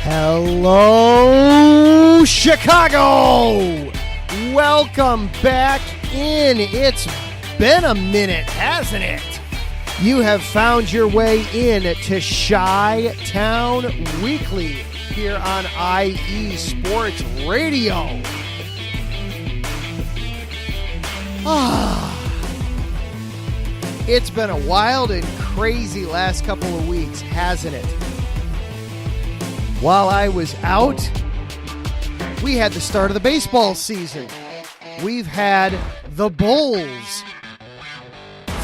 Hello, Chicago! Welcome back in. It's been a minute, hasn't it? You have found your way in to Chi-Town Weekly here on IE Sports Radio. It's been a wild and crazy last couple of weeks, hasn't it? While I was out, we had the start of the baseball season. We've had the Bulls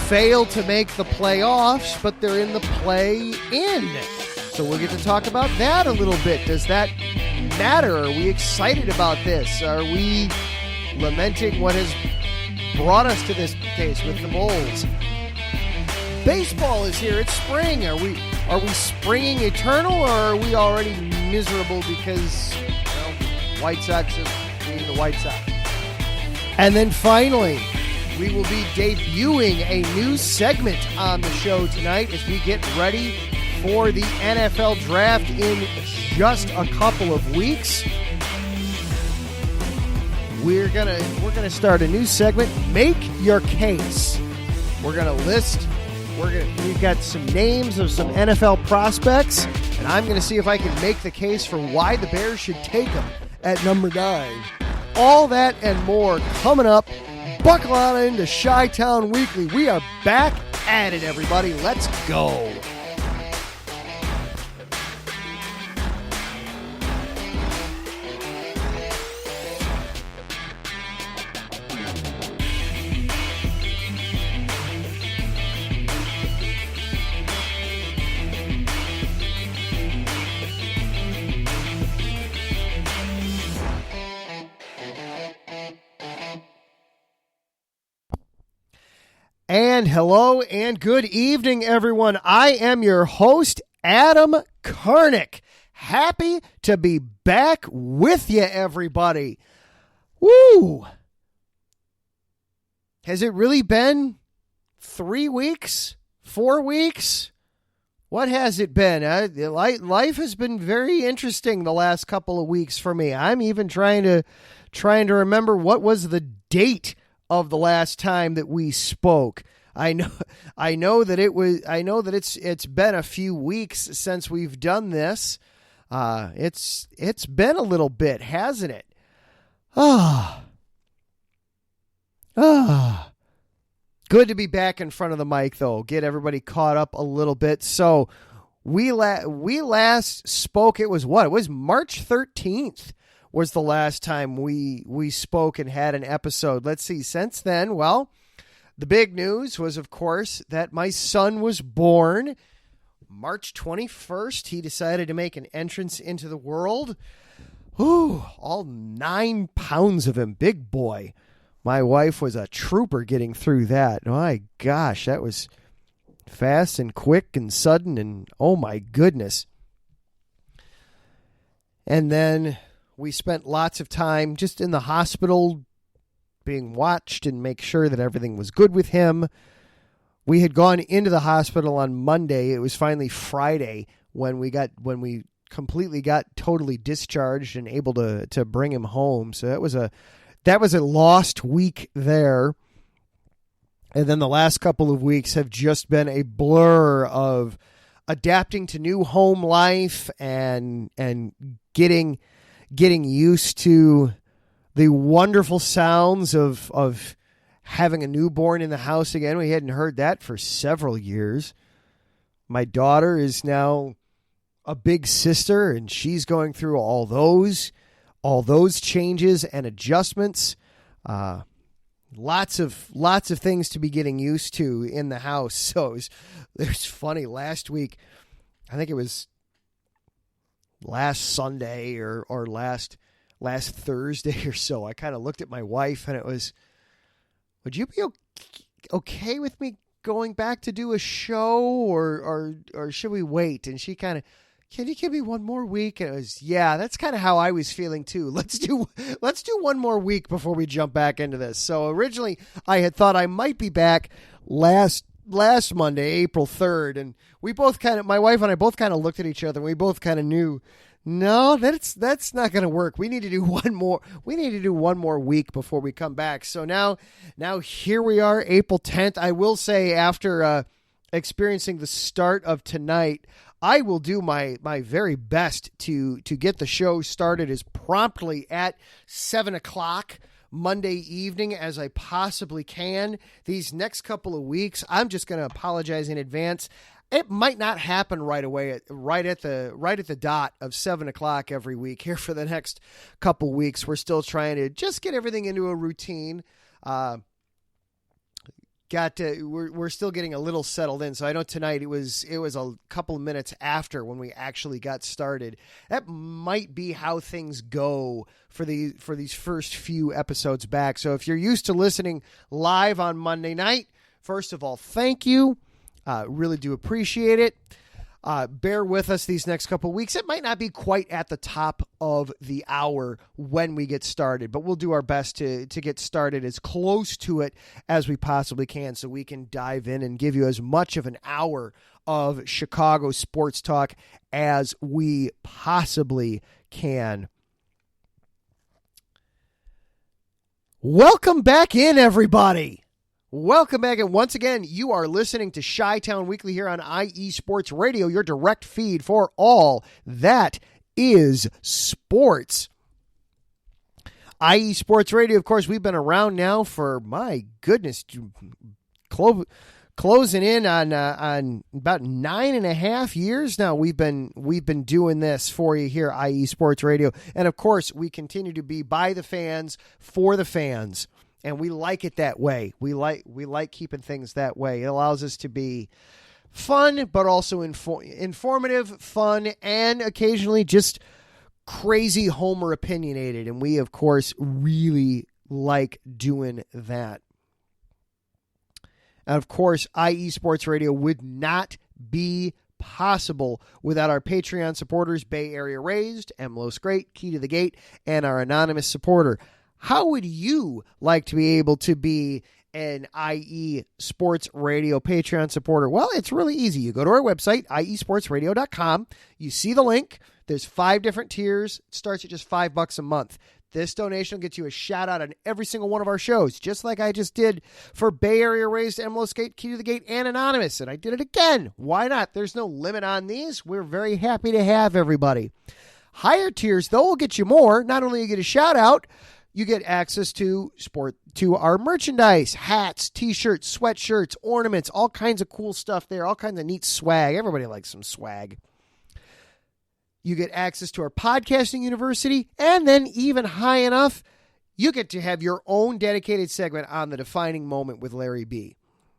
fail to make the playoffs, but they're in the play-in. So we'll get to talk about that a little bit. Does that matter? Are we excited about this? Are we lamenting what has brought us to this case with the Bulls? Baseball is here. It's spring. Are we springing eternal, or are we already miserable because, White Sox are being the White Sox? And then finally, we will be debuting a new segment on the show tonight as we get ready for the NFL draft in just a couple of weeks. We're gonna start a new segment, Make Your Case. We're gonna list. We've got some names of some NFL prospects, and I'm going to see if I can make the case for why the Bears should take them at number 9. All that and more coming up. Buckle on into Chi-Town Weekly. We are back at it, everybody. Let's go. And hello and good evening, everyone. I am your host, Adam Karnick. Happy to be back with you, everybody. Woo! Has it really been 3 weeks? 4 weeks? What has it been? Life has been very interesting the last couple of weeks for me. I'm even trying to remember what was the date of the last time that we spoke. I know that it's been a few weeks since we've done this. It's been a little bit, hasn't it? Good to be back in front of the mic, though. Get everybody caught up a little bit. So we last spoke. It was March 13th. Was the last time we spoke and had an episode. Let's see. Since then, well, the big news was, of course, that my son was born March 21st. He decided to make an entrance into the world. Ooh, all 9 pounds of him. Big boy. My wife was a trooper getting through that. My gosh, that was fast and quick and sudden, and oh my goodness. And then we spent lots of time just in the hospital being watched and make sure that everything was good with him. We had gone into the hospital on Monday. It was finally Friday when we completely got totally discharged and able to bring him home. So that was a lost week there. And then the last couple of weeks have just been a blur of adapting to new home life and getting used to the wonderful sounds of having a newborn in the house again. We hadn't heard that for several years. My daughter is now a big sister, and she's going through all those changes and adjustments. Lots of things to be getting used to in the house. So it was funny last week. I think it was last Sunday or last Thursday or so, I kind of looked at my wife and it was, would you be okay with me going back to do a show or should we wait? And she kind of, can you give me one more week? And it was, yeah, that's kind of how I was feeling too. Let's do one more week before we jump back into this. So originally I had thought I might be back last Monday, April 3rd. And we both my wife and I both kind of looked at each other and we both kind of knew No, that's not going to work. We need to do one more. We need to do one more week before we come back. So now here we are, April 10th. I will say, after experiencing the start of tonight, I will do my very best to get the show started as promptly at 7:00 Monday evening as I possibly can. These next couple of weeks, I'm just going to apologize in advance. It might not happen right away, right at the dot of 7:00 every week here for the next couple weeks. We're still trying to just get everything into a routine. We're still getting a little settled in. So I know tonight it was a couple of minutes after when we actually got started. That might be how things go for these first few episodes back. So if you're used to listening live on Monday night, first of all, thank you. Really do appreciate it. Bear with us these next couple of weeks. It might not be quite at the top of the hour when we get started, but we'll do our best to get started as close to it as we possibly can so we can dive in and give you as much of an hour of Chicago sports talk as we possibly can. Welcome back in, everybody. Welcome back, and once again, you are listening to Chi-Town Weekly here on IE Sports Radio, your direct feed for all that is sports. IE Sports Radio, of course, we've been around now for, my goodness, closing in on about 9.5 years now. We've been doing this for you here, IE Sports Radio, and of course, we continue to be by the fans, for the fans. And we like it that way. We like keeping things that way. It allows us to be fun, but also informative, fun, and occasionally just crazy Homer opinionated. And we, of course, really like doing that. And, of course, IE Sports Radio would not be possible without our Patreon supporters, Bay Area Raised, Emlos Great, Key to the Gate, and our anonymous supporter. How would you like to be able to be an IE Sports Radio Patreon supporter? Well, it's really easy. You go to our website, iesportsradio.com. You see the link. There's 5 different tiers. It starts at just $5 a month. This donation will get you a shout out on every single one of our shows, just like I just did for Bay Area Raised, Emlos Gate, Key to the Gate, and Anonymous. And I did it again. Why not? There's no limit on these. We're very happy to have everybody. Higher tiers, though, will get you more. Not only you get a shout out, you get access to our merchandise, hats, t-shirts, sweatshirts, ornaments, all kinds of cool stuff there, all kinds of neat swag. Everybody likes some swag. You get access to our podcasting university, and then even high enough, you get to have your own dedicated segment on The Defining Moment with Larry B.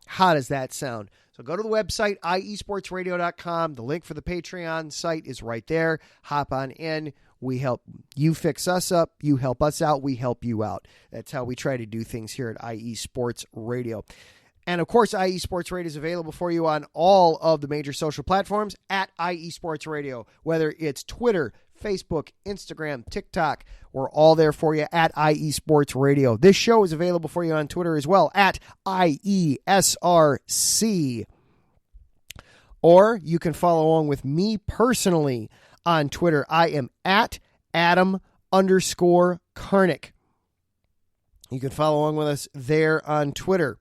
How does that sound? So go to the website, iesportsradio.com. The link for the Patreon site is right there. Hop on in. We help you fix us up. You help us out. We help you out. That's how we try to do things here at IE Sports Radio. And, of course, IE Sports Radio is available for you on all of the major social platforms at IE Sports Radio, whether it's Twitter, Facebook, Instagram, TikTok. We're all there for you at IE Sports Radio. This show is available for you on Twitter as well at IESRC. Or you can follow along with me personally on Twitter. I am at Adam_Karnick. You can follow along with us there on Twitter.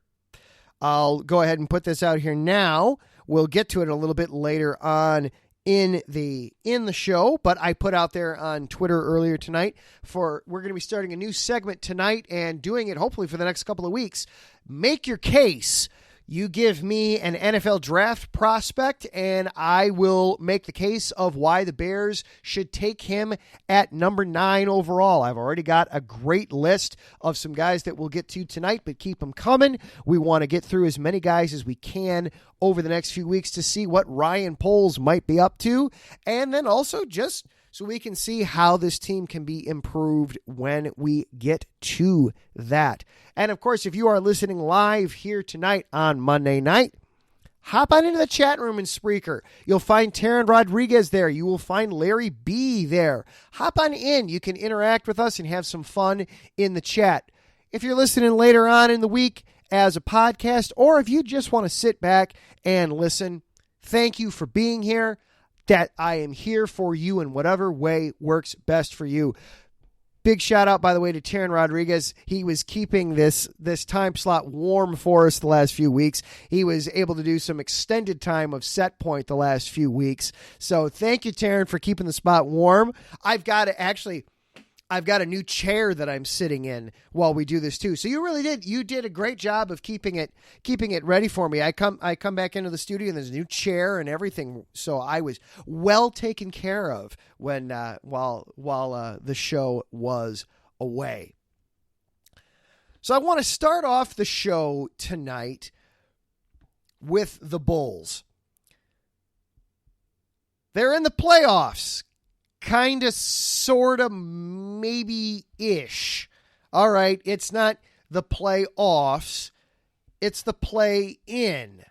I'll go ahead and put this out here now. We'll get to it a little bit later on in the show, but I put out there on Twitter earlier tonight we're going to be starting a new segment tonight and doing it hopefully for the next couple of weeks. Make your case. You give me an NFL draft prospect, and I will make the case of why the Bears should take him at number 9 overall. I've already got a great list of some guys that we'll get to tonight, but keep them coming. We want to get through as many guys as we can over the next few weeks to see what Ryan Poles might be up to, and then also just so we can see how this team can be improved when we get to that. And, of course, if you are listening live here tonight on Monday night, hop on into the chat room in Spreaker. You'll find Taryn Rodriguez there. You will find Larry B there. Hop on in. You can interact with us and have some fun in the chat. If you're listening later on in the week as a podcast, or if you just want to sit back and listen, thank you for being here. that I am here for you in whatever way works best for you. Big shout out, by the way, to Taryn Rodriguez. He was keeping this time slot warm for us the last few weeks. He was able to do some extended time of set point the last few weeks. So thank you, Taryn, for keeping the spot warm. I've got a new chair that I'm sitting in while we do this too. So you did a great job of keeping it ready for me. I come back into the studio and there's a new chair and everything. So I was well taken care of when while the show was away. So I want to start off the show tonight with the Bulls. They're in the playoffs. Kind of, sort of, maybe-ish. All right, it's not the playoffs. It's the play-in.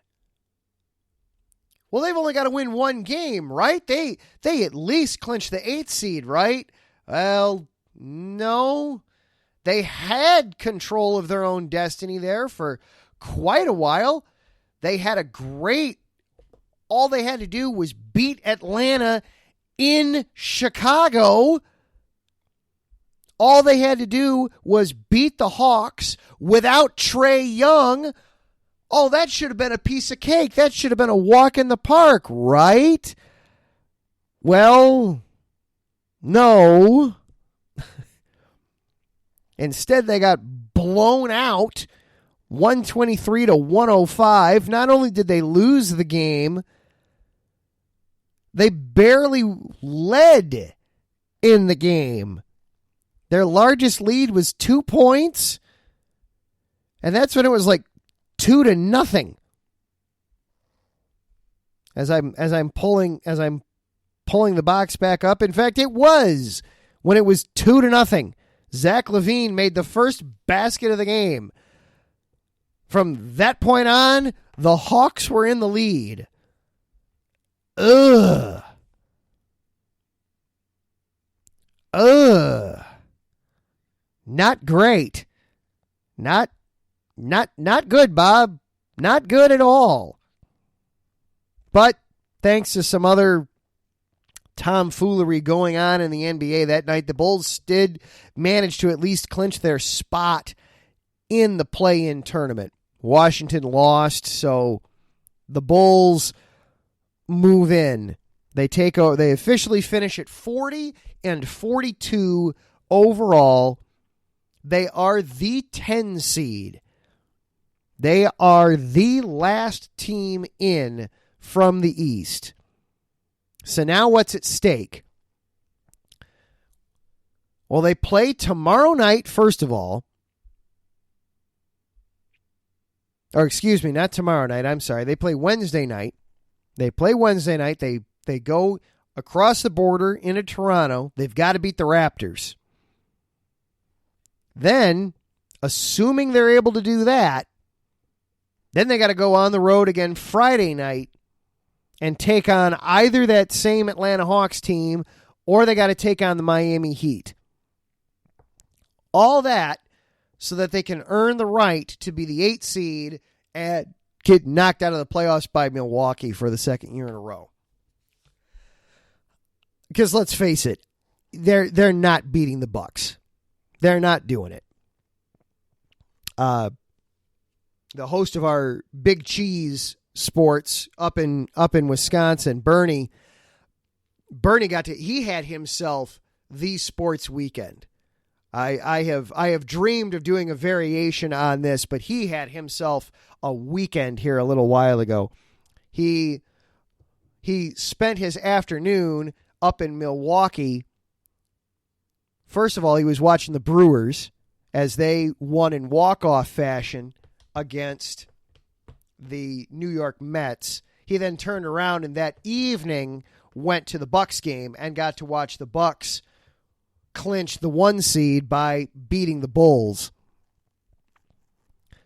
Well, they've only got to win one game, right? They at least clinch the 8th seed, right? Well, no. They had control of their own destiny there for quite a while. They had all they had to do was beat Atlanta in Chicago. All they had to do was beat the Hawks without Trae Young. Oh, that should have been a piece of cake. That should have been a walk in the park, right? Well, no. Instead, they got blown out 123-105. Not only did they lose the game, they barely led in the game. Their largest lead was 2 points, and that's when it was like 2-0. As I'm pulling the box back up. In fact, it was when it was 2-0. Zach LaVine made the first basket of the game. From that point on, the Hawks were in the lead. Ugh. Not great. Not good, Bob. Not good at all. But thanks to some other tomfoolery going on in the NBA that night, the Bulls did manage to at least clinch their spot in the play-in tournament. Washington lost, so the Bulls move in. They officially finish at 40-42 overall. They are the 10 seed. They are the last team in from the East. So now what's at stake? Well, they play tomorrow night, first of all. Or excuse me, not tomorrow night. I'm sorry. They play Wednesday night. They go across the border into Toronto. They've got to beat the Raptors. Then, assuming they're able to do that, then they got to go on the road again Friday night and take on either that same Atlanta Hawks team or they got to take on the Miami Heat. All that so that they can earn the right to be the 8th seed and get knocked out of the playoffs by Milwaukee for the second year in a row. Because let's face it, they're not beating the Bucks. They're not doing it. The host of our Big Cheese Sports up in Wisconsin, Bernie he had himself the sports weekend. I have dreamed of doing a variation on this, but he had himself a weekend here a little while ago. He spent his afternoon up in Milwaukee. First of all, he was watching the Brewers as they won in walk-off fashion against the New York Mets. He then turned around and that evening went to the Bucks game and got to watch the Bucks clinch the 1 seed by beating the Bulls.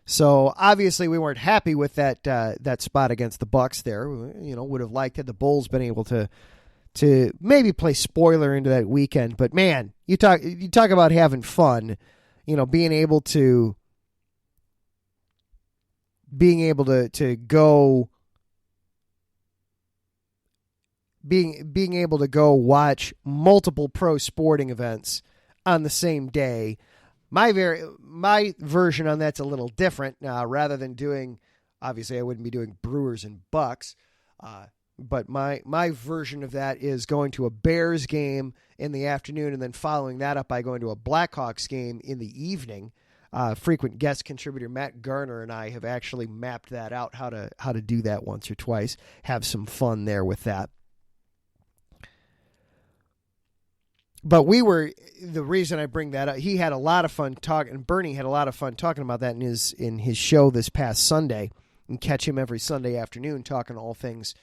So obviously we weren't happy with that spot against the Bucks there. Would have liked had the Bulls been able to maybe play spoiler into that weekend. But man, you talk about having fun, being able to being able to go watch multiple pro sporting events on the same day. My version on that's a little different. Rather than doing, obviously I wouldn't be doing Brewers and Bucks, but my version of that is going to a Bears game in the afternoon, and then following that up by going to a Blackhawks game in the evening. Frequent guest contributor Matt Garner and I have actually mapped that out, how to do that once or twice. Have some fun there with that. But the reason I bring that up, he had a lot of fun talking, and Bernie had a lot of fun talking about that in his show this past Sunday. And catch him every Sunday afternoon talking all things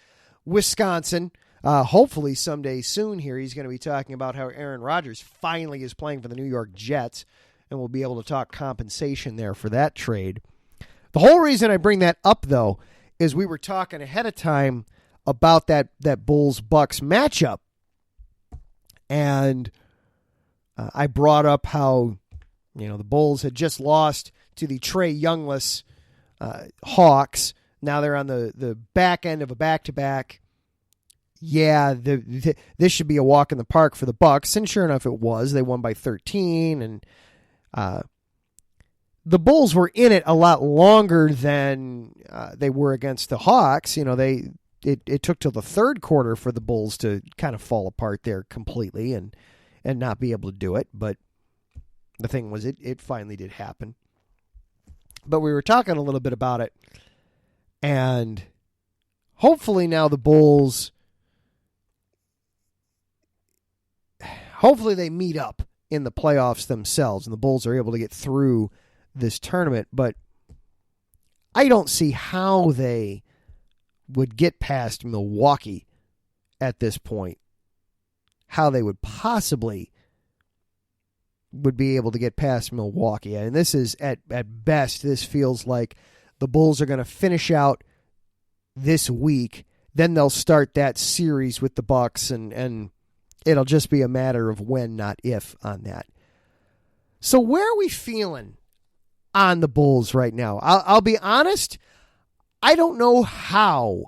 Wisconsin. Hopefully someday soon here he's going to be talking about how Aaron Rodgers finally is playing for the New York Jets, and we'll be able to talk compensation there for that trade. The whole reason I bring that up, though, is we were talking ahead of time about that Bulls-Bucks matchup. And I brought up how, the Bulls had just lost to the Trae Youngless Hawks. Now they're on the back end of a back-to-back. Yeah, this should be a walk in the park for the Bucks. And sure enough, it was. They won by 13. And the Bulls were in it a lot longer than they were against the Hawks. It took till the third quarter for the Bulls to kind of fall apart there completely and not be able to do it. But the thing was, it finally did happen. But we were talking a little bit about it. And hopefully now the Bulls, hopefully they meet up in the playoffs themselves and the Bulls are able to get through this tournament. But I don't see how they would get past Milwaukee at this point. How they would possibly would be able to get past Milwaukee. And this is, at best, this feels like the Bulls are going to finish out this week. Then they'll start that series with the Bucks, and it'll just be a matter of when, not if, on that. So where are we feeling on the Bulls right now? I'll be honest, I don't know how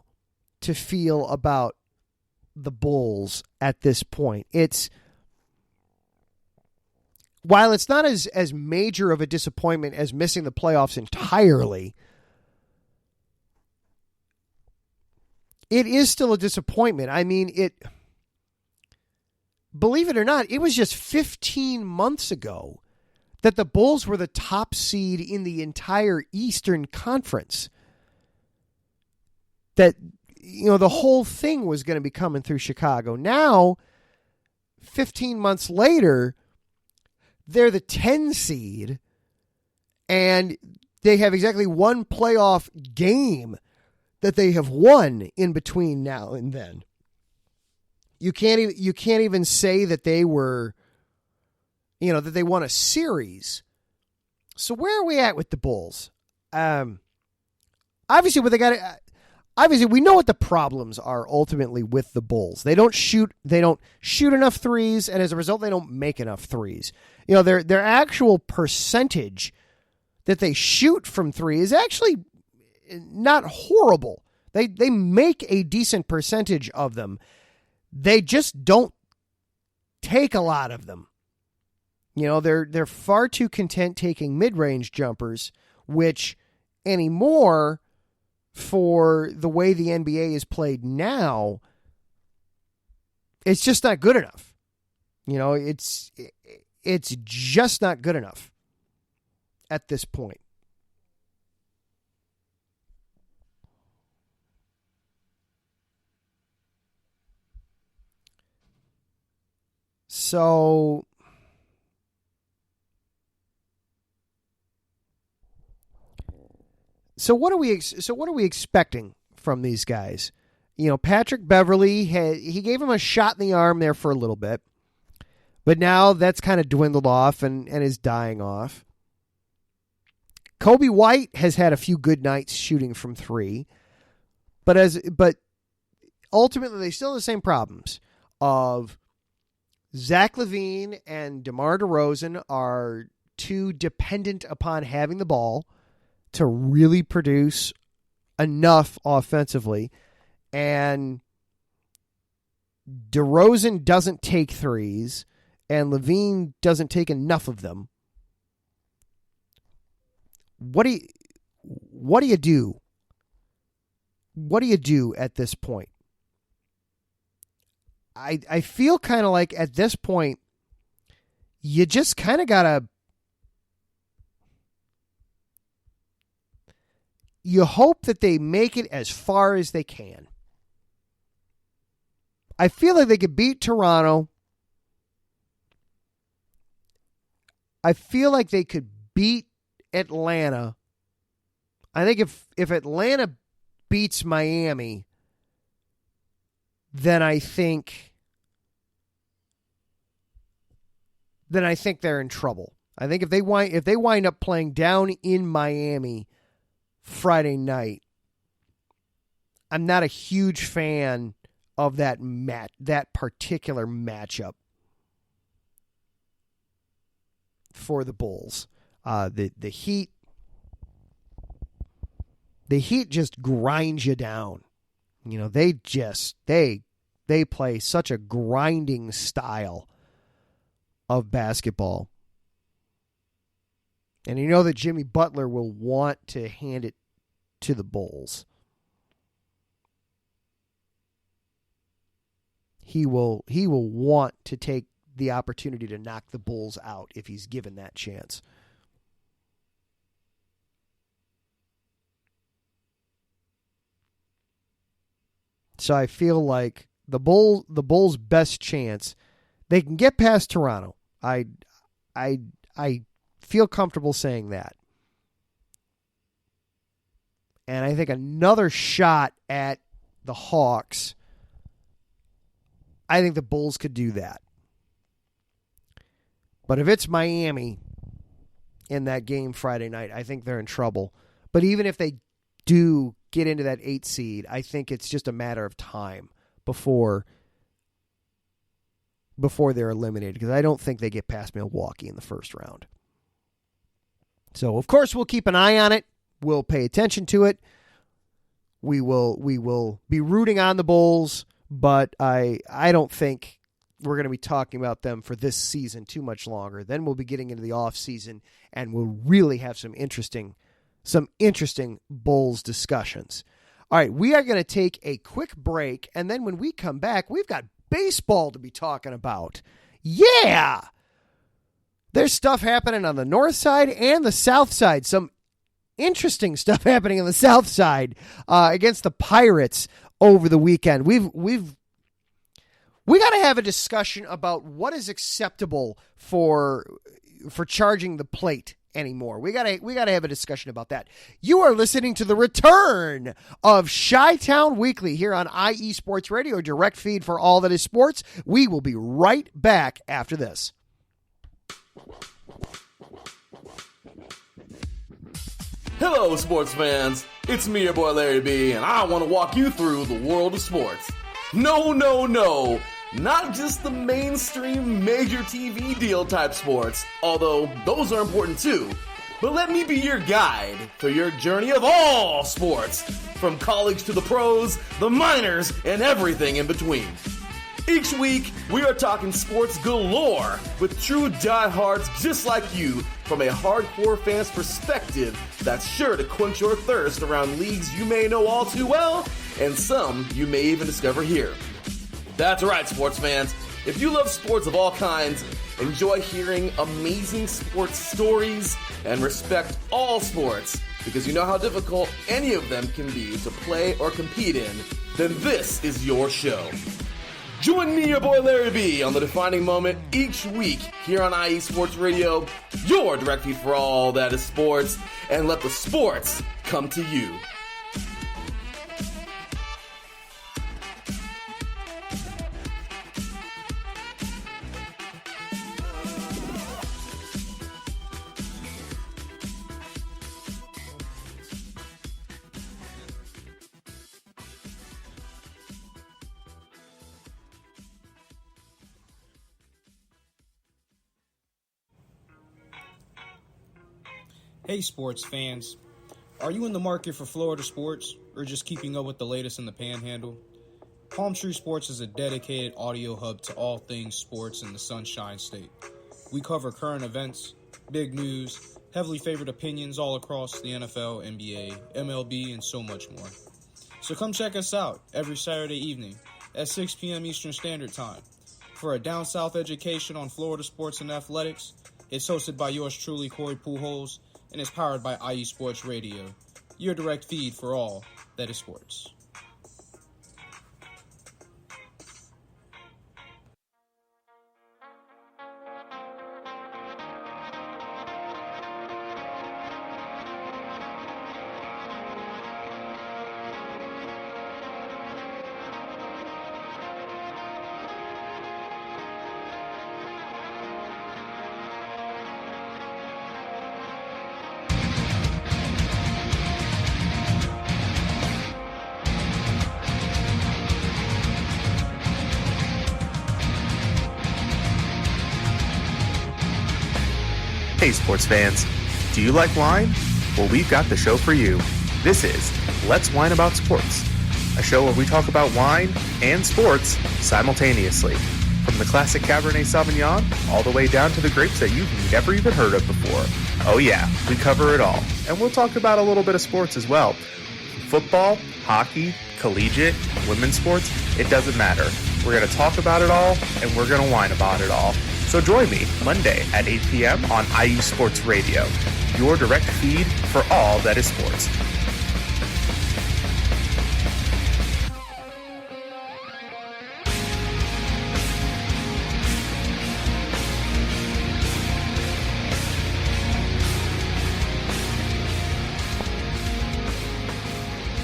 to feel about the Bulls at this point. While it's not as major of a disappointment as missing the playoffs entirely, it is still a disappointment. I mean, believe it or not, it was just 15 months ago that the Bulls were the top seed in the entire Eastern Conference. That, the whole thing was going to be coming through Chicago. Now, 15 months later, they're the 10 seed, and they have exactly one playoff game that they have won in between now and then. You can't even say that they were, that they won a series. So where are we at with the Bulls? Obviously, we know what the problems are ultimately with the Bulls. They don't shoot enough threes, and as a result, they don't make enough threes. Their actual percentage that they shoot from three is actually not horrible. They make a decent percentage of them. They just don't take a lot of them. They're far too content taking mid-range jumpers, which anymore, for the way the NBA is played now, it's just not good enough. It's just not good enough at this point. So what are we expecting from these guys? Patrick Beverley he gave him a shot in the arm there for a little bit, but now that's kind of dwindled off and is dying off. Kobe White has had a few good nights shooting from three, but ultimately they still have the same problems of Zach LaVine and DeMar DeRozan are too dependent upon having the ball to really produce enough offensively. And DeRozan doesn't take threes, and Levine doesn't take enough of them. What do you do? What do you do at this point? I feel kind of like at this point, you just kind of got to... You hope that they make it as far as they can. I feel like they could beat Toronto. I feel like they could beat Atlanta. I think if Atlanta beats Miami, then I think they're in trouble. I think if they wind up playing down in Miami Friday night, I'm not a huge fan of that particular matchup for the Bulls. The Heat just grinds you down. You know, they play such a grinding style of basketball. And you know that Jimmy Butler will want to hand it to the Bulls. He will want to take the opportunity to knock the Bulls out if he's given that chance. So I feel like the Bulls' best chance, they can get past Toronto. I feel comfortable saying that. And I think another shot at the Hawks, I think the Bulls could do that. But if it's Miami in that game Friday night, I think they're in trouble. But even if they do get into that 8 seed, I think it's just a matter of time before they're eliminated, because I don't think they get past Milwaukee in the first round. So, of course, we'll keep an eye on it. We'll pay attention to it. We will be rooting on the Bulls, but I don't think we're going to be talking about them for this season too much longer. Then we'll be getting into the off season, and we'll really have some interesting Bulls discussions. All right, we are going to take a quick break, and then when we come back, we've got baseball to be talking about. Yeah! There's stuff happening on the north side and the south side. Some interesting stuff happening on the south side against the Pirates over the weekend. We got to have a discussion about what is acceptable for charging the plate anymore. We gotta have a discussion about that. You are listening to the return of Chi-Town Weekly here on IE Sports Radio, direct feed for all that is sports. We will be right back after this. Hello, sports fans. It's me, your boy Larry B, and I want to walk you through the world of sports. No. Not just the mainstream major TV deal type sports, although those are important too. But let me be your guide through your journey of all sports, from college to the pros, the minors, and everything in between. Each week, we are talking sports galore with true diehards just like you from a hardcore fan's perspective that's sure to quench your thirst around leagues you may know all too well and some you may even discover here. That's right, sports fans. If you love sports of all kinds, enjoy hearing amazing sports stories, and respect all sports because you know how difficult any of them can be to play or compete in, then this is your show. Join me, your boy Larry B, on The Defining Moment each week here on IE Sports Radio, your direct feed for all that is sports, and let the sports come to you. Hey sports fans, are you in the market for Florida sports or just keeping up with the latest in the Panhandle? Palm Tree Sports is a dedicated audio hub to all things sports in the Sunshine State. We cover current events, big news, heavily favored opinions all across the NFL, NBA, MLB, and so much more. So come check us out every Saturday evening at 6 p.m. Eastern Standard Time. For a down south education on Florida sports and athletics, it's hosted by yours truly, Corey Pujols, and is powered by IU Sports Radio, your direct feed for all that is sports. Hey sports fans, do you like wine? Well, we've got the show for you. This is Let's Wine About Sports, a show where we talk about wine and sports simultaneously. From the classic Cabernet Sauvignon all the way down to the grapes that you've never even heard of before. Oh yeah, we cover it all. And we'll talk about a little bit of sports as well. Football, hockey, collegiate, women's sports, it doesn't matter. We're going to talk about it all, and we're going to whine about it all. So join me Monday at 8 p.m. on IU Sports Radio, your direct feed for all that is sports.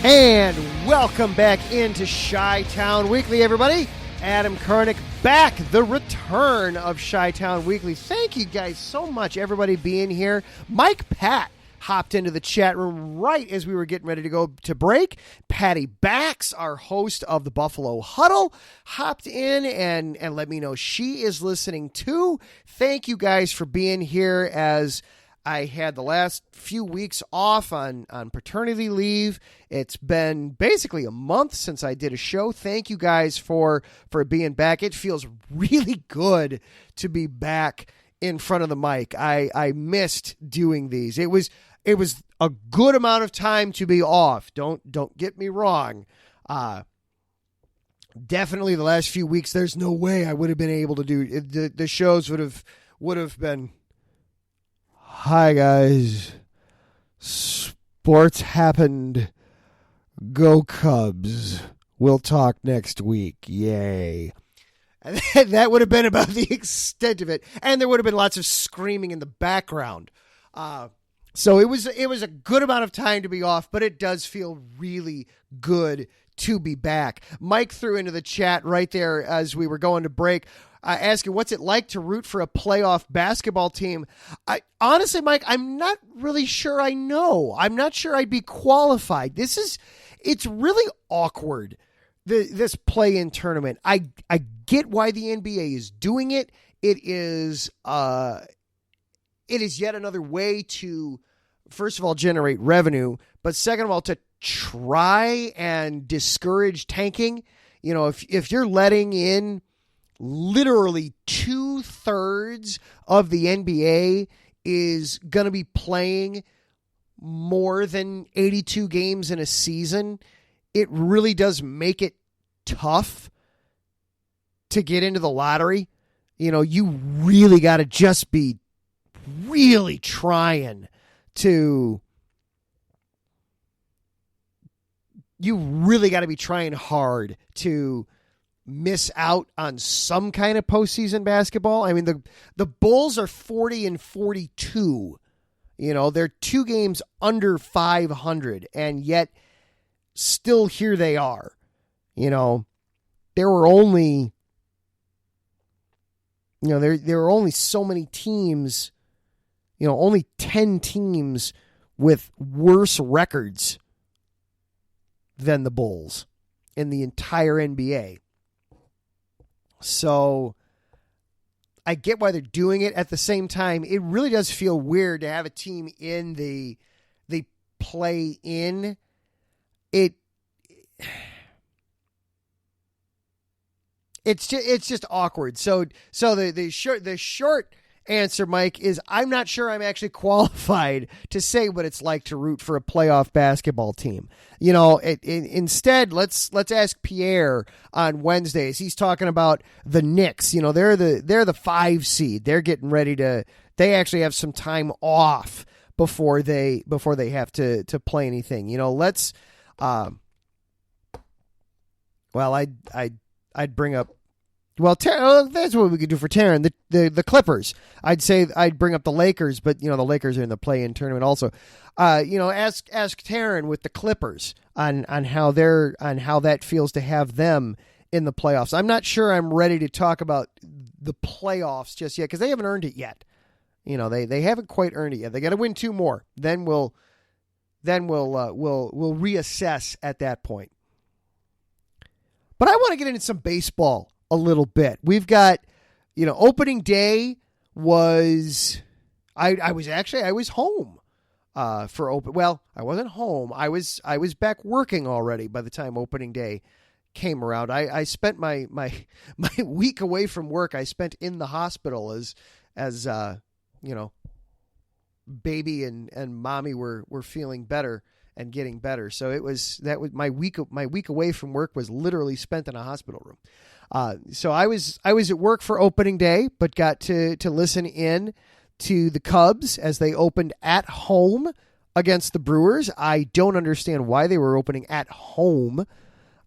And welcome back into Chi-Town Weekly, everybody. Adam Karnick back, the return of Chi-Town Weekly. Thank you guys so much, everybody being here. Mike Pat hopped into the chat room right as we were getting ready to go to break. Patty Bax, our host of the Buffalo Huddle, hopped in and let me know she is listening too. Thank you guys for being here as I had the last few weeks off on paternity leave. It's been basically a month since I did a show. Thank you guys for being back. It feels really good to be back in front of the mic. I missed doing these. It was a good amount of time to be off. Don't get me wrong. Definitely the last few weeks, there's no way I would have been able to do the shows would have been. Hi, guys. Sports happened. Go Cubs. We'll talk next week. Yay. And that would have been about the extent of it. And there would have been lots of screaming in the background. So it was a good amount of time to be off, but it does feel really good to be back. Mike threw into the chat right there as we were going to break, asking what's it like to root for a playoff basketball team. Honestly, Mike, I'm not really sure I know. I'm not sure I'd be qualified. It's really awkward, this play-in tournament. I get why the NBA is doing it. It is yet another way to, first of all, generate revenue, but second of all, to try and discourage tanking. You know, if you're letting in literally 2/3 of the NBA is going to be playing more than 82 games in a season, it really does make it tough to get into the lottery. You know, you really got to just be really trying to, you really got to be trying hard to miss out on some kind of postseason basketball. I mean, the Bulls are 40-42. You know, they're 2 games under 500, and yet still here they are. You know, there were only so many teams, you know, only 10 teams with worse records than the Bulls in the entire NBA. So I get why they're doing it. At the same time, it really does feel weird to have a team in the play-in. It's just awkward. So the short answer, Mike, is I'm not sure I'm actually qualified to say what it's like to root for a playoff basketball team. Instead, let's ask Pierre on Wednesdays. He's talking about the Knicks. They're the 5 seed. They're getting ready to. They actually have some time off before they have to play anything. Let's. Well, I'd bring up. Well, that's what we could do for Taryn. The Clippers. I'd say I'd bring up the Lakers, but the Lakers are in the play-in tournament also. Ask Taryn with the Clippers on how that feels to have them in the playoffs. I'm not sure I'm ready to talk about the playoffs just yet because they haven't earned it yet. They haven't quite earned it yet. They got to win 2 more. Then we'll reassess at that point. But I want to get into some baseball a little bit. We've got, opening day was, I was home for open. Well, I wasn't home. I was back working already by the time opening day came around. I spent my week away from work. I spent in the hospital as baby and mommy were feeling better and getting better. So my week away from work was literally spent in a hospital room. So I was at work for opening day, but got to listen in to the Cubs as they opened at home against the Brewers. I don't understand why they were opening at home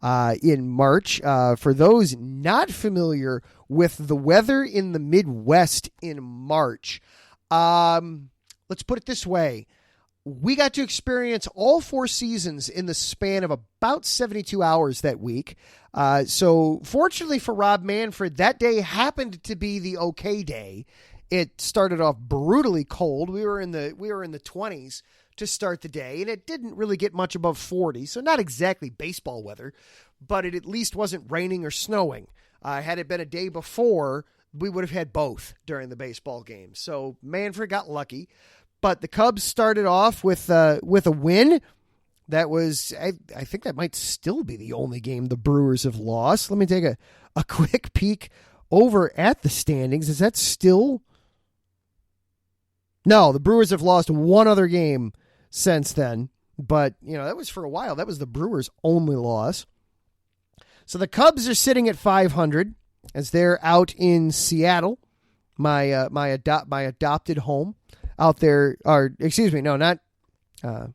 in March. For those not familiar with the weather in the Midwest in March, let's put it this way. We got to experience all 4 seasons in the span of about 72 hours that week. So fortunately for Rob Manfred, that day happened to be the okay day. It started off brutally cold. We were in the 20s to start the day, and it didn't really get much above 40. So not exactly baseball weather, but it at least wasn't raining or snowing. Had it been a day before, we would have had both during the baseball game. So Manfred got lucky. But the Cubs started off with a win. That was, I think that might still be the only game the Brewers have lost. Let me take a quick peek over at the standings. Is that still? No, the Brewers have lost one other game since then. But, that was for a while. That was the Brewers' only loss. So the Cubs are sitting at 500 as they're out in Seattle, my adopted home. Out there, or excuse me, no, not. They're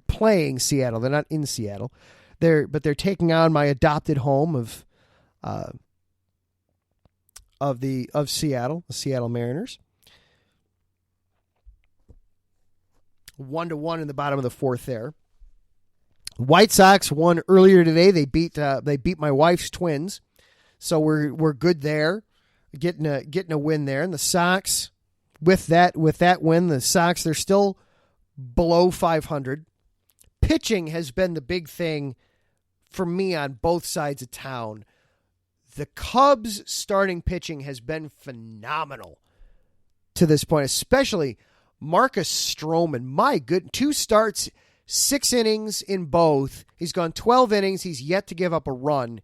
playing Seattle. They're not in Seattle. They're taking on my adopted home of Seattle, the Seattle Mariners. 1-1 in the bottom of the 4th there. White Sox won earlier today. They beat my wife's Twins, so we're good there, getting a win there. And the Sox. With that win, the Sox, they're still below 500. Pitching has been the big thing for me on both sides of town. The Cubs starting pitching has been phenomenal to this point, especially Marcus Stroman. My good, 2 starts, 6 innings in both. He's gone 12 innings. He's yet to give up a run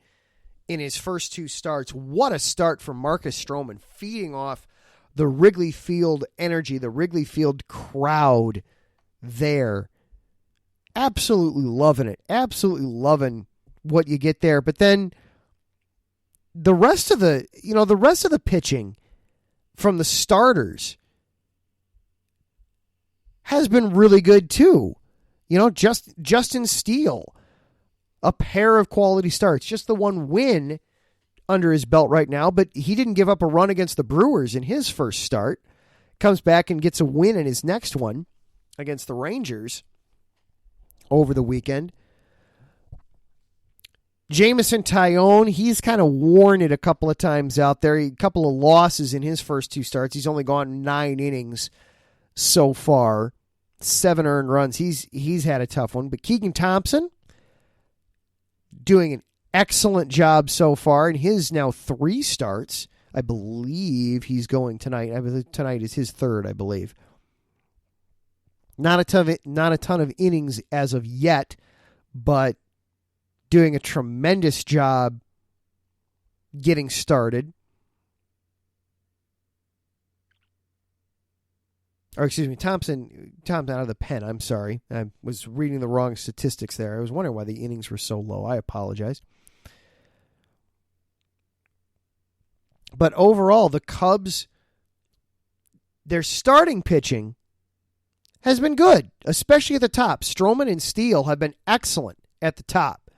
in his first 2 starts. What a start from Marcus Stroman, feeding off the Wrigley Field energy, the Wrigley Field crowd there. Absolutely loving it. Absolutely loving what you get there. But then the rest of the pitching from the starters has been really good too. Justin Steele, a pair of quality starts. Just the one win under his belt right now, but he didn't give up a run against the Brewers in his first start. Comes back and gets a win in his next one against the Rangers over the weekend. Jameson Taillon, he's kind of worn it a couple of times out there. A couple of losses in his first 2 starts. He's only gone 9 innings so far. 7 earned runs. He's had a tough one. But Keegan Thompson doing an excellent job so far in his now 3 starts. I believe he's going tonight. Tonight is his 3rd, I believe. Not a ton of innings as of yet, but doing a tremendous job getting started. Or excuse me, Thompson out of the pen. I'm sorry. I was reading the wrong statistics there. I was wondering why the innings were so low. I apologize. But overall, the Cubs, their starting pitching has been good, especially at the top. Stroman and Steele have been excellent at the top.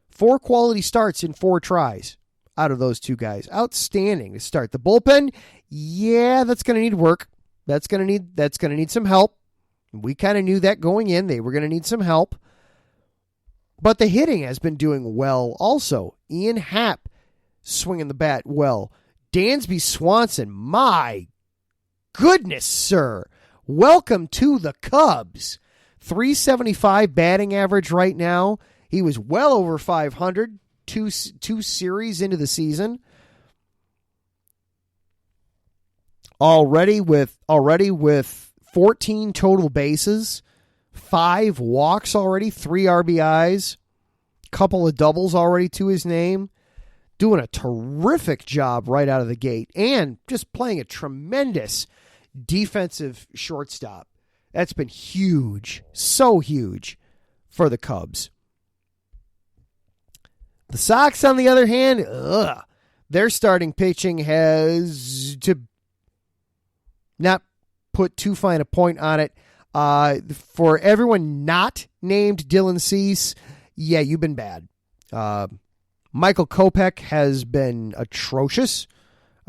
4 quality starts in 4 tries out of those 2 guys. Outstanding to start. The bullpen, yeah, that's going to need work. That's going to need some help. We kind of knew that going in. They were going to need some help. But the hitting has been doing well also. Ian Happ swinging the bat well. Dansby Swanson, my goodness, sir. Welcome to the Cubs. 375 batting average right now. He was well over 500 two series into the season. Already with 14 total bases, 5 walks already, 3 RBIs, couple of doubles already to his name. Doing a terrific job right out of the gate and just playing a tremendous defensive shortstop. That's been huge, so huge for the Cubs. The Sox, on the other hand, their starting pitching has, to not put too fine a point on it, for everyone not named Dylan Cease, yeah, you've been bad. Michael Kopech has been atrocious.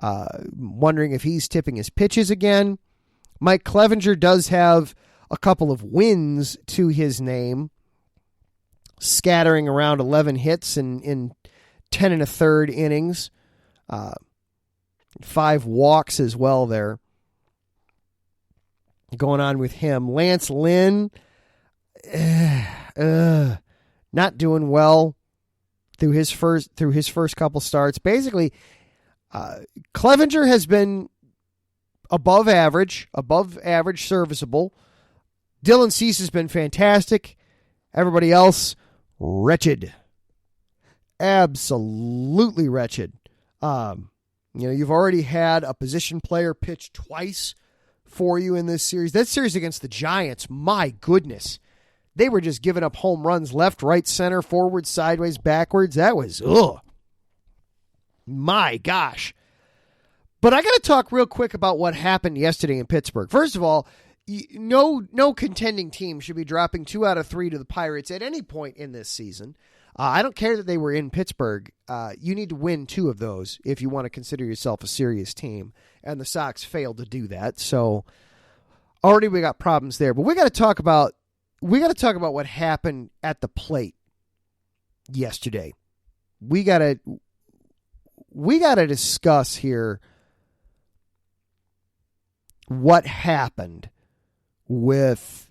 Wondering if he's tipping his pitches again. Mike Clevenger does have a couple of wins to his name, scattering around 11 hits in 10 1/3 innings. 5 walks as well there going on with him. Lance Lynn, not doing well through his first couple starts. Basically, Clevenger has been above average serviceable. Dylan Cease has been fantastic. Everybody else, wretched. Absolutely wretched. You've already had a position player pitch twice for you in this series. That series against the Giants, my goodness. They were just giving up home runs left, right, center, forward, sideways, backwards. That was, my gosh. But I got to talk real quick about what happened yesterday in Pittsburgh. First of all, no contending team should be dropping 2 out of 3 to the Pirates at any point in this season. I don't care that they were in Pittsburgh. You need to win 2 of those if you want to consider yourself a serious team. And the Sox failed to do that. So already we got problems there. But we got to talk about what happened at the plate yesterday. We got to discuss here what happened with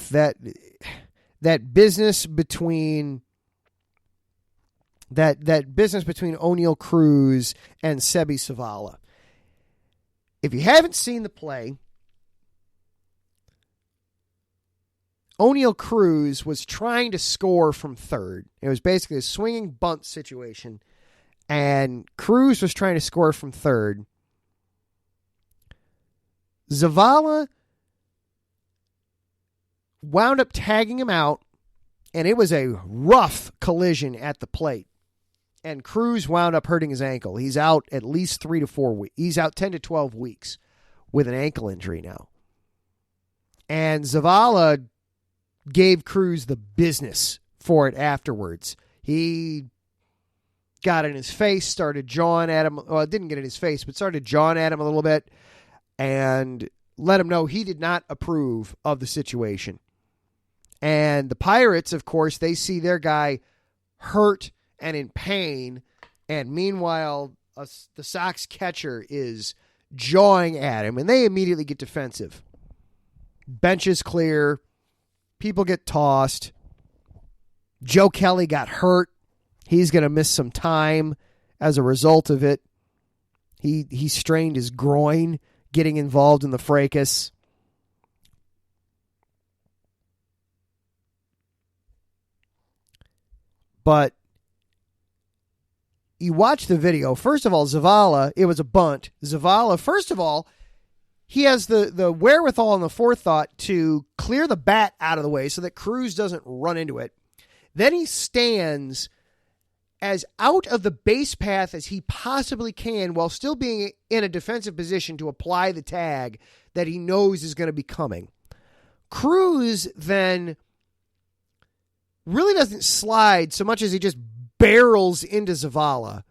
that business between O'Neal Cruz and Sebi Savala. If you haven't seen the play, O'Neal Cruz was trying to score from third. It was basically a swinging bunt situation, and Cruz was trying to score from third. Zavala wound up tagging him out, and it was a rough collision at the plate. And Cruz wound up hurting his ankle. He's out at least 3 to 4 weeks. He's out 10 to 12 weeks with an ankle injury now. And Zavala gave Cruz the business for it afterwards. He got in his face, started jawing at him. Well, didn't get in his face, but started jawing at him a little bit and let him know he did not approve of the situation. And the Pirates, of course, they see their guy hurt and in pain, and meanwhile, the Sox catcher is jawing at him, and they immediately get defensive. Bench is clear. People get tossed. Joe Kelly got hurt. He's going to miss some time as a result of it. He strained his groin getting involved in the fracas. But you watch the video. First of all, Zavala, it was a bunt. Zavala, first of all, he has the wherewithal and the forethought to clear the bat out of the way so that Cruz doesn't run into it. Then he stands as out of the base path as he possibly can while still being in a defensive position to apply the tag that he knows is going to be coming. Cruz then really doesn't slide so much as he just barrels into Zavala.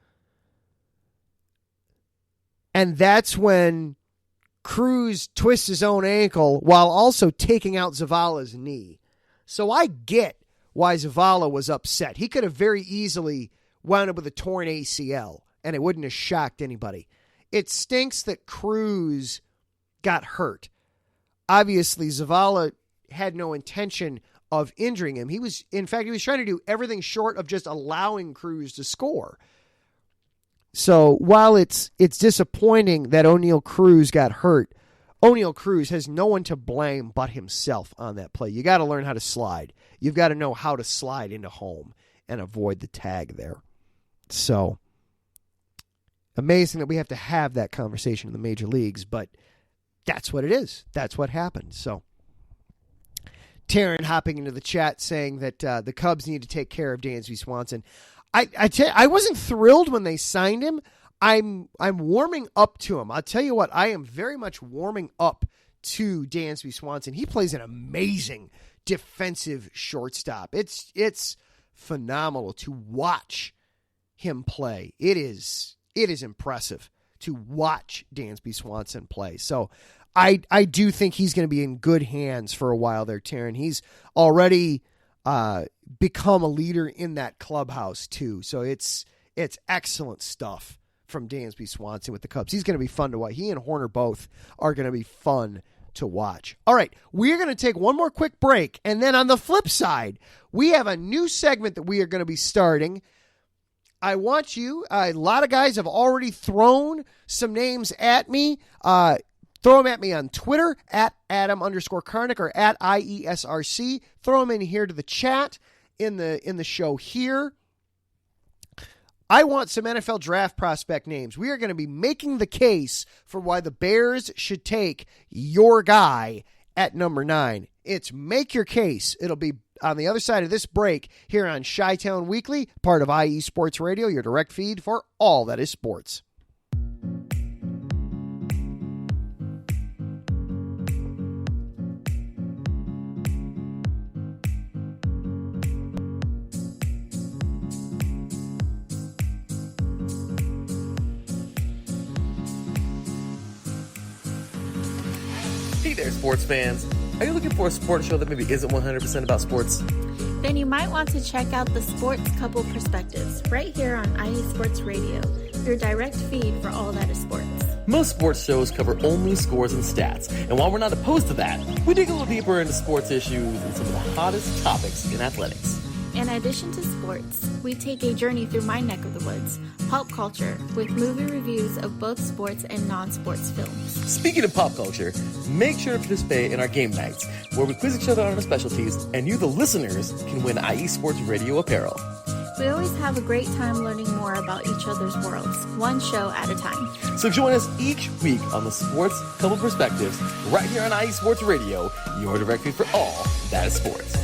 And that's when Cruz twists his own ankle while also taking out Zavala's knee. So I get why Zavala was upset. He could have very easily wound up with a torn ACL, and it wouldn't have shocked anybody. It stinks that Cruz got hurt. Obviously, Zavala had no intention of injuring him. He was trying to do everything short of just allowing Cruz to score. So while it's disappointing that O'Neal Cruz got hurt, O'Neal Cruz has no one to blame but himself on that play. You got to learn how to slide. You've got to know how to slide into home and avoid the tag there. So amazing that we have to have that conversation in the major leagues, but that's what it is. That's what happened. So Taryn hopping into the chat saying that the Cubs need to take care of Dansby Swanson. I wasn't thrilled when they signed him. I'm warming up to him. I'll tell you what, I am very much warming up to Dansby Swanson. He plays an amazing defensive shortstop. It's phenomenal to watch him play. It is impressive to watch Dansby Swanson play. So I do think he's going to be in good hands for a while there, Taryn. He's already become a leader in that clubhouse too. So it's excellent stuff from Dansby Swanson with the Cubs. He's going to be fun to watch. He and Horner both are going to be fun to watch. All right, we're going to take one more quick break, and then on the flip side, we have a new segment that we are going to be starting. I want you, a lot of guys have already thrown some names at me. Throw them at me on Twitter, at Adam_Karnik or at IESRC. Throw them in here to the chat in the show here. I want some NFL draft prospect names. We are going to be making the case for why the Bears should take your guy at number 9. It's Make Your Case. It'll be on the other side of this break here on Chi-Town Weekly, part of IE Sports Radio, your direct feed for all that is sports. Hey there, sports fans. Are you looking for a sports show that maybe isn't 100% about sports? Then you might want to check out the Sports Couple Perspectives right here on IE Sports Radio, your direct feed for all that is sports. Most sports shows cover only scores and stats, and while we're not opposed to that, we dig a little deeper into sports issues and some of the hottest topics in athletics. In addition to sports, we take a journey through my neck of the woods, pop culture, with movie reviews of both sports and non-sports films. Speaking of pop culture, make sure to participate in our game nights, where we quiz each other on our specialties, and you, the listeners, can win IE Sports Radio apparel. We always have a great time learning more about each other's worlds, one show at a time. So join us each week on the Sports Couple Perspectives, right here on IE Sports Radio, your direct feed for all that is sports.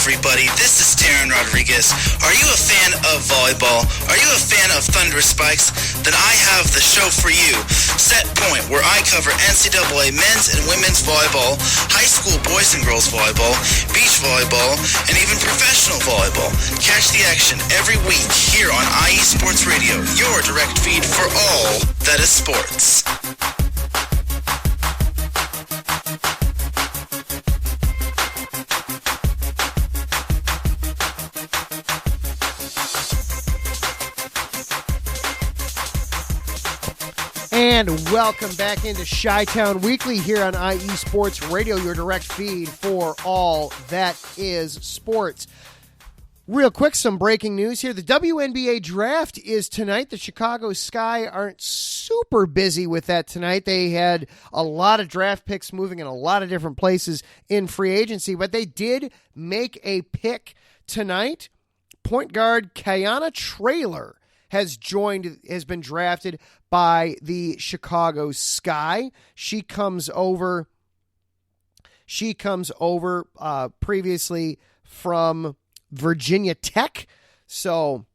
Everybody, this is Darren Rodriguez. Are you a fan of volleyball? Are you a fan of Thunder Spikes? Then I have the show for you, Set Point, where I cover NCAA men's and women's volleyball, high school boys and girls volleyball, beach volleyball, and even professional volleyball. Catch the action every week here on IE Sports Radio, your direct feed for all that is sports. And welcome back into Chi-Town Weekly here on IE Sports Radio, your direct feed for all that is sports. Real quick, some breaking news here. The WNBA draft is tonight. The Chicago Sky aren't super busy with that tonight. They had a lot of draft picks moving in a lot of different places in free agency, but they did make a pick tonight. Point guard Kiana Traylor has been drafted by the Chicago Sky. She comes over previously from Virginia Tech. So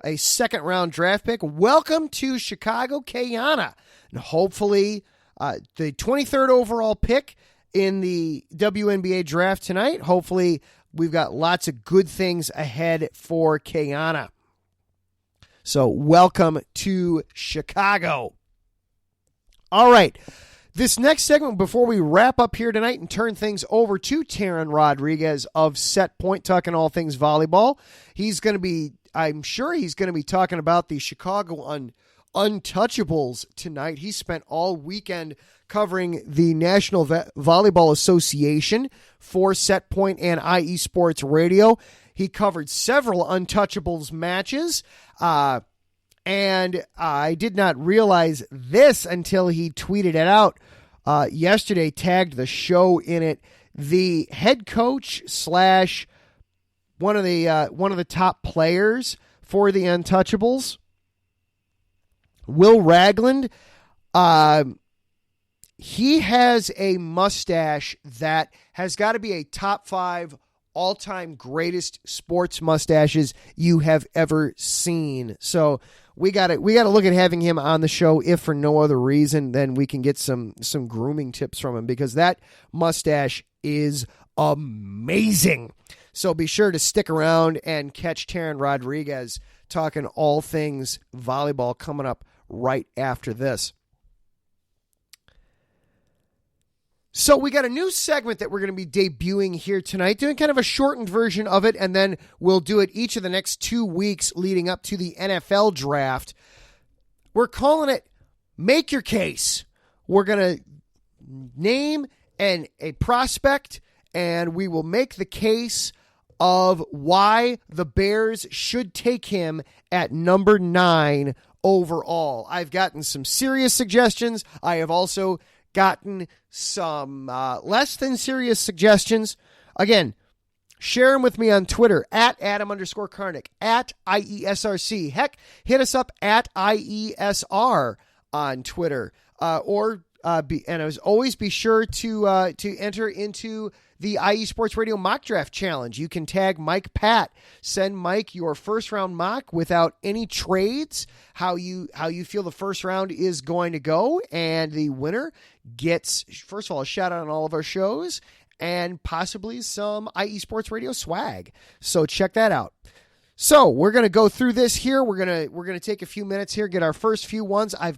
a second-round draft pick. Welcome to Chicago, Kiana. And hopefully the 23rd overall pick in the WNBA draft tonight. Hopefully we've got lots of good things ahead for Kiana. So welcome to Chicago. All right. This next segment, before we wrap up here tonight and turn things over to Taryn Rodriguez of Set Point, talking all things volleyball, I'm sure he's going to be talking about the Chicago Untouchables tonight. He spent all weekend covering the National Volleyball Association for Set Point and IE Sports Radio. He covered several Untouchables matches, and I did not realize this until he tweeted it out yesterday, tagged the show in it. The head coach / one of the top players for the Untouchables, Will Ragland, he has a mustache that has got to be a top 5 all-time greatest sports mustaches you have ever seen. So we got to look at having him on the show, if for no other reason than we can get some grooming tips from him, because that mustache is amazing. So be sure to stick around and catch Taryn Rodriguez talking all things volleyball coming up right after this. So we got a new segment that we're going to be debuting here tonight, doing kind of a shortened version of it, and then we'll do it each of the next 2 weeks leading up to the NFL draft. We're calling it Make Your Case. We're going to name a prospect, and we will make the case of why the Bears should take him at number 9 overall. I've gotten some serious suggestions. I have also gotten some less than serious suggestions. Again, share them with me on Twitter at Adam_Karnick, at IESRC. Heck, hit us up at IESR on Twitter. And as always, be sure to enter into the IE Sports Radio Mock Draft Challenge. You can tag Mike Pat. Send Mike your first round mock without any trades, how you feel the first round is going to go, and the winner gets, first of all, a shout out on all of our shows and possibly some IE Sports Radio swag. So check that out. So we're going to go through this here. We're going to take a few minutes here, get our first few ones. I've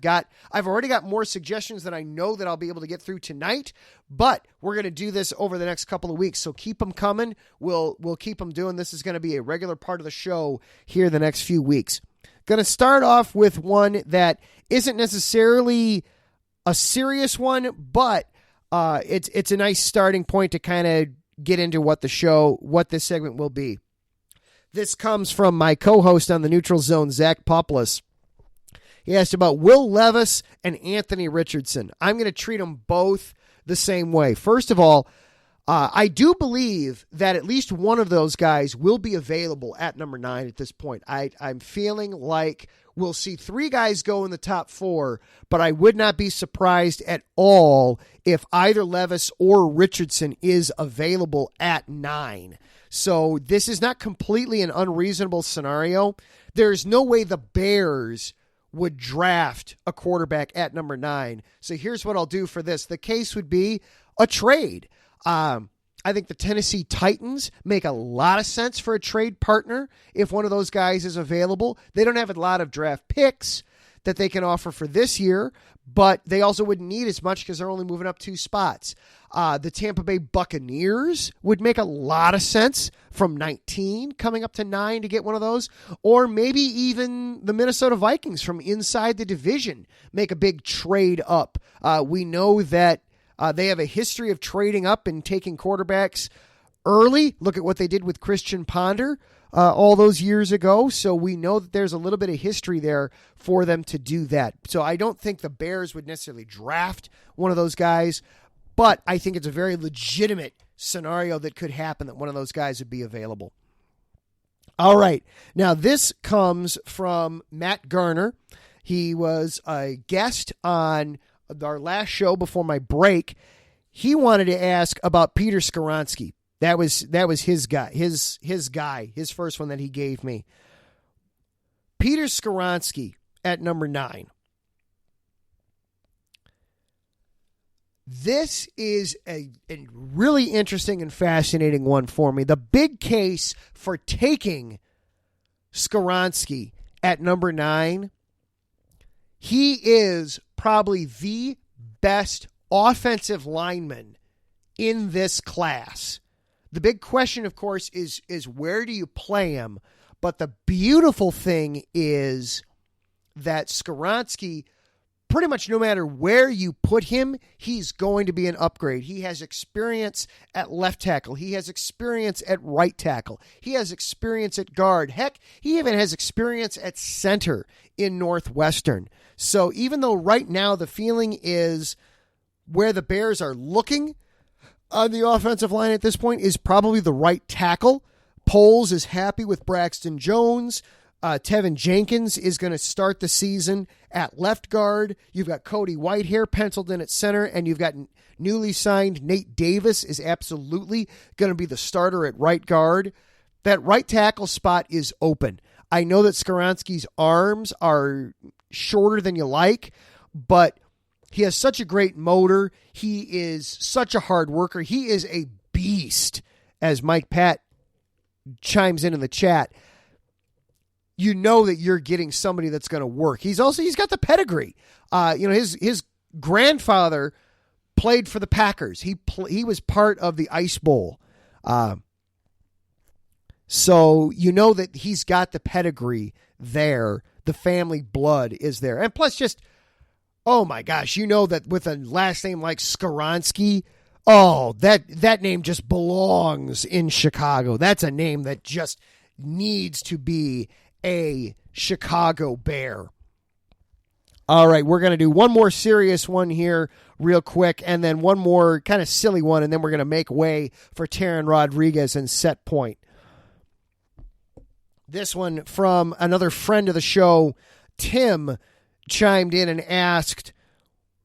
already got more suggestions than I know that I'll be able to get through tonight, but we're going to do this over the next couple of weeks. So keep them coming. We'll keep them doing. This is going to be a regular part of the show here the next few weeks. Going to start off with one that isn't necessarily a serious one, but it's a nice starting point to kind of get into what this segment will be. This comes from my co-host on the Neutral Zone, Zach Poplis. He asked about Will Levis and Anthony Richardson. I'm going to treat them both the same way. First of all, I do believe that at least one of those guys will be available at number 9 at this point. I'm feeling like we'll see 3 guys go in the top 4, but I would not be surprised at all if either Levis or Richardson is available at 9. So this is not completely an unreasonable scenario. There's no way the Bears would draft a quarterback at number 9. So here's what I'll do for this. The case would be a trade. I think the Tennessee Titans make a lot of sense for a trade partner if one of those guys is available. They don't have a lot of draft picks that they can offer for this year, but they also wouldn't need as much because they're only moving up 2 spots. The Tampa Bay Buccaneers would make a lot of sense from 19 coming up to 9 to get one of those, or maybe even the Minnesota Vikings from inside the division make a big trade up. We know that they have a history of trading up and taking quarterbacks early. Look at what they did with Christian Ponder all those years ago. So we know that there's a little bit of history there for them to do that. So I don't think the Bears would necessarily draft one of those guys, but I think it's a very legitimate scenario that could happen that one of those guys would be available. All right. Now this comes from Matt Garner. He was a guest on our last show before my break. He wanted to ask about Peter Skoronski. That was his guy, his first one that he gave me. Peter Skoronski at number 9. This is a really interesting and fascinating one for me. The big case for taking Skoronski at number 9, he is probably the best offensive lineman in this class. The big question, of course, is where do you play him? But the beautiful thing is that Skoronski, pretty much no matter where you put him, he's going to be an upgrade. He has experience at left tackle. He has experience at right tackle. He has experience at guard. Heck, he even has experience at center in Northwestern. So even though right now the feeling is where the Bears are looking on the offensive line at this point is probably the right tackle. Poles is happy with Braxton Jones. Tevin Jenkins is going to start the season at left guard. You've got Cody Whitehair penciled in at center, and you've got newly signed Nate Davis is absolutely going to be the starter at right guard. That right tackle spot is open. I know that Skoronski's arms are shorter than you like, but he has such a great motor. He is such a hard worker. He is a beast, as Mike Pat chimes in the chat. You know that you're getting somebody that's going to work. He's got the pedigree. His grandfather played for the Packers. He was part of the Ice Bowl. So you know that he's got the pedigree there. The family blood is there. And plus just, oh my gosh, you know that with a last name like Skoronski, oh, that name just belongs in Chicago. That's a name that just needs to be a Chicago Bear. All right, we're going to do one more serious one here real quick, and then one more kind of silly one, and then we're going to make way for Taron Rodriguez and set point. This one from another friend of the show, Tim, chimed in and asked,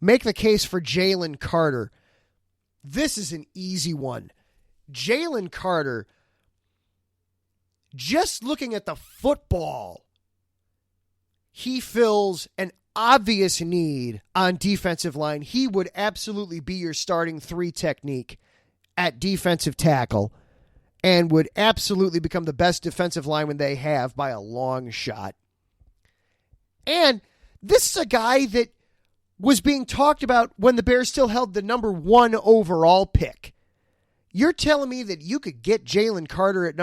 make the case for Jalen Carter. This is an easy one. Jalen Carter, just looking at the football, he fills an obvious need on defensive line. He would absolutely be your starting 3 technique at defensive tackle and would absolutely become the best defensive lineman they have by a long shot. And this is a guy that was being talked about when the Bears still held the number 1 overall pick. You're telling me that you could get Jalen Carter at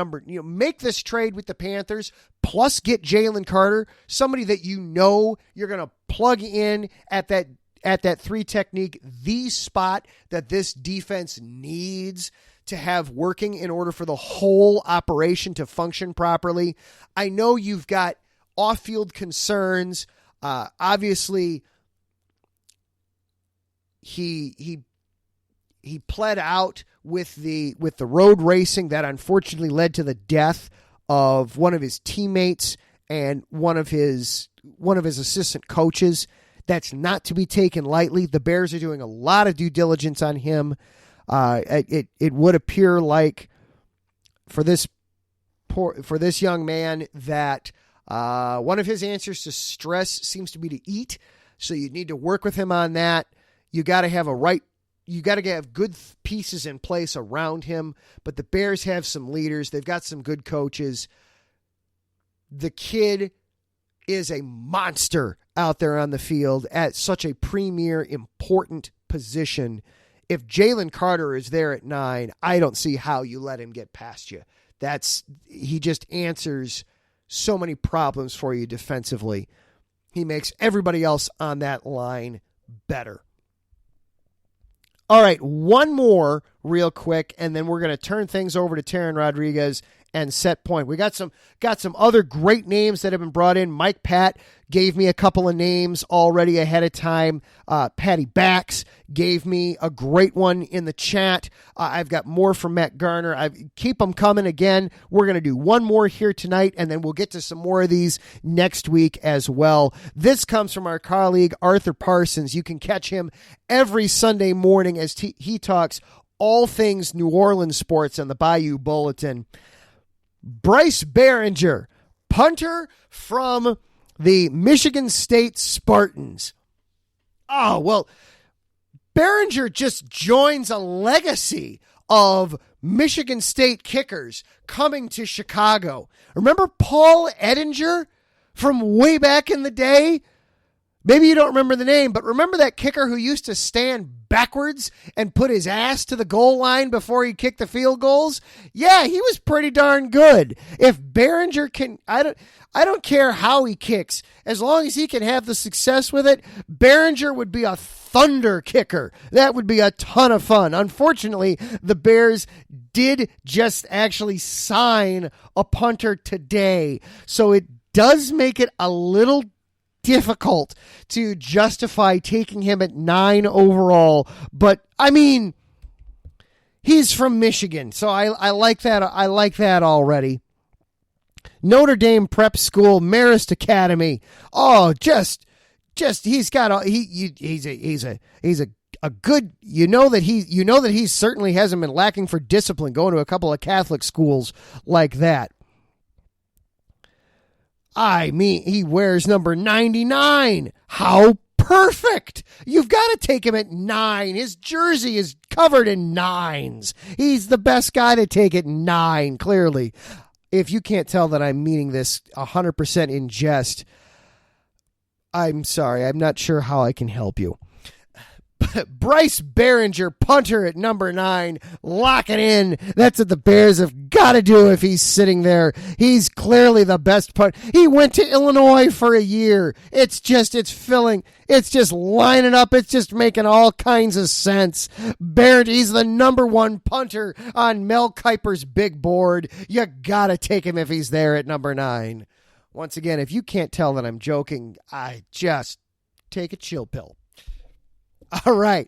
make this trade with the Panthers, plus get Jalen Carter, somebody that you know you're going to plug in at that 3 technique, the spot that this defense needs to have working in order for the whole operation to function properly. I know you've got off-field concerns. Obviously, he pled out with the road racing that unfortunately led to the death of one of his teammates and one of his assistant coaches. That's not to be taken lightly. The Bears are doing a lot of due diligence on him. It would appear like for this young man that One of his answers to stress seems to be to eat, so you need to work with him on that. You got to have good pieces in place around him, but the Bears have some leaders. They've got some good coaches. The kid is a monster out there on the field at such a premier, important position. If Jalen Carter is there at 9, I don't see how you let him get past you. He just answers so many problems for you defensively. He makes everybody else on that line better. All right, one more real quick, and then we're going to turn things over to Taryn Rodriguez and set point. We got some other great names that have been brought in. Mike Pat gave me a couple of names already ahead of time. Patty Bax gave me a great one in the chat. I've got more from Matt Garner. Keep them coming. Again, we're going to do one more here tonight, and then we'll get to some more of these next week as well. This comes from our colleague, Arthur Parsons. You can catch him every Sunday morning as he talks all things New Orleans sports on the Bayou Bulletin. Bryce Behringer, punter from the Michigan State Spartans. Oh, well, Behringer just joins a legacy of Michigan State kickers coming to Chicago. Remember Paul Edinger from way back in the day? Maybe you don't remember the name, but remember that kicker who used to stand backwards and put his ass to the goal line before he kicked the field goals? Yeah, he was pretty darn good. If Behringer can, I don't care how he kicks, as long as he can have the success with it, Behringer would be a thunder kicker. That would be a ton of fun. Unfortunately, the Bears did just actually sign a punter today, so it does make it a little difficult to justify taking him at 9 overall, but I mean, he's from Michigan, so I like that. I like that already. Notre Dame Prep School, Marist Academy. Oh, just he's got he's a good. You know that he certainly hasn't been lacking for discipline going to a couple of Catholic schools like that. I mean, he wears number 99. How perfect. You've got to take him at 9. His jersey is covered in 9s. He's the best guy to take at 9, clearly. If you can't tell that I'm meaning this 100% in jest, I'm sorry. I'm not sure how I can help you. Bryce Behringer, punter at number 9, lock it in. That's what the Bears have got to do if he's sitting there. He's clearly the best punter. He went to Illinois for a year. It's just lining up. It's just making all kinds of sense. Behringer, he's the number 1 punter on Mel Kiper's big board. You got to take him if he's there at number 9. Once again, if you can't tell that I'm joking, I just take a chill pill. All right.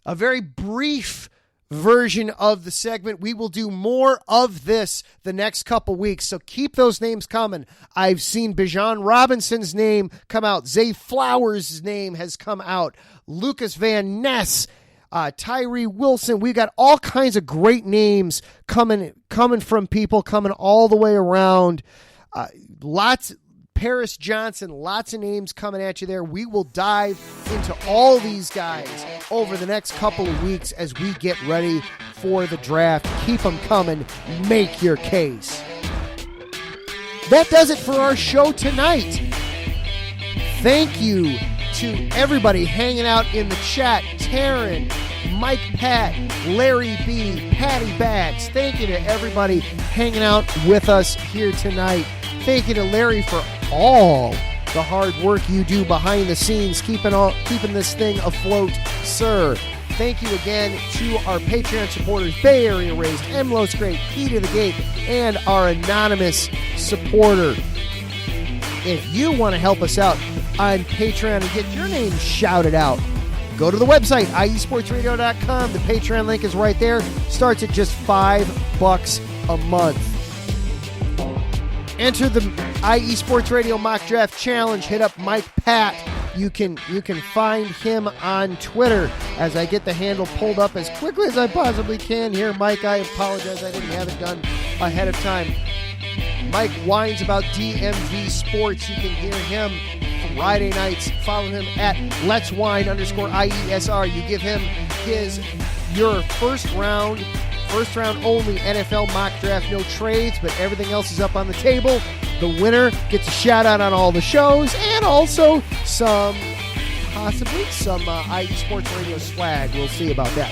A very brief version of the segment. We will do more of this the next couple weeks, so keep those names coming. I've seen Bijan Robinson's name come out. Zay Flowers' name has come out. Lucas Van Ness, Tyree Wilson. We got all kinds of great names coming from people coming all the way around. Paris Johnson, lots of names coming at you there. We will dive into all these guys over the next couple of weeks as we get ready for the draft. Keep them coming. Make your case. That does it for our show tonight. Thank you to everybody hanging out in the chat. Taryn, Mike Pat, Larry B, Patty Bax. Thank you to everybody hanging out with us here tonight. Thank you to Larry for all the hard work you do behind the scenes, keeping this thing afloat, sir. Thank you again to our Patreon supporters, Bay Area Raised, Emlos Great, Key to the Gate, and our anonymous supporter. If you want to help us out on Patreon and get your name shouted out, go to the website, iesportsradio.com. The Patreon link is right there. Starts at just $5 a month. Enter the IE Sports Radio Mock Draft Challenge. Hit up Mike Pat. You can find him on Twitter. As I get the handle pulled up as quickly as I possibly can here, Mike, I apologize. I didn't have it done ahead of time. Mike whines about DMV Sports. You can hear him Friday nights. Follow him at Let's Wine _IESR. You give him your first round only NFL mock draft, no trades, but everything else is up on the table. The winner gets a shout out on all the shows and also possibly some IE Sports Radio swag. We'll see about that.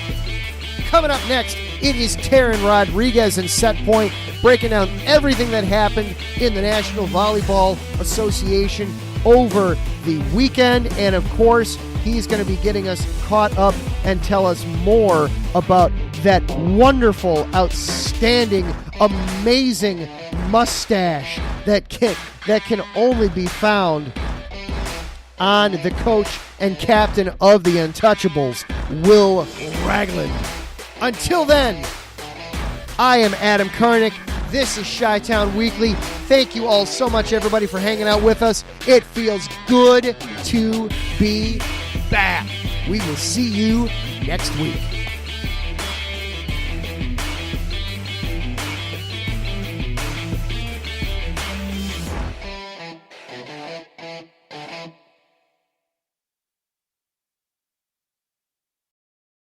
Coming up next, it is Taryn Rodriguez and Set Point, breaking down everything that happened in the National Volleyball Association over the weekend. And of course, he's going to be getting us caught up and tell us more about that wonderful, outstanding, amazing mustache that can only be found on the coach and captain of the Untouchables, Will Ragland. Until then, I am Adam Karnick. This is Chi-Town Weekly. Thank you all so much, everybody, for hanging out with us. It feels good to be back. We will see you next week.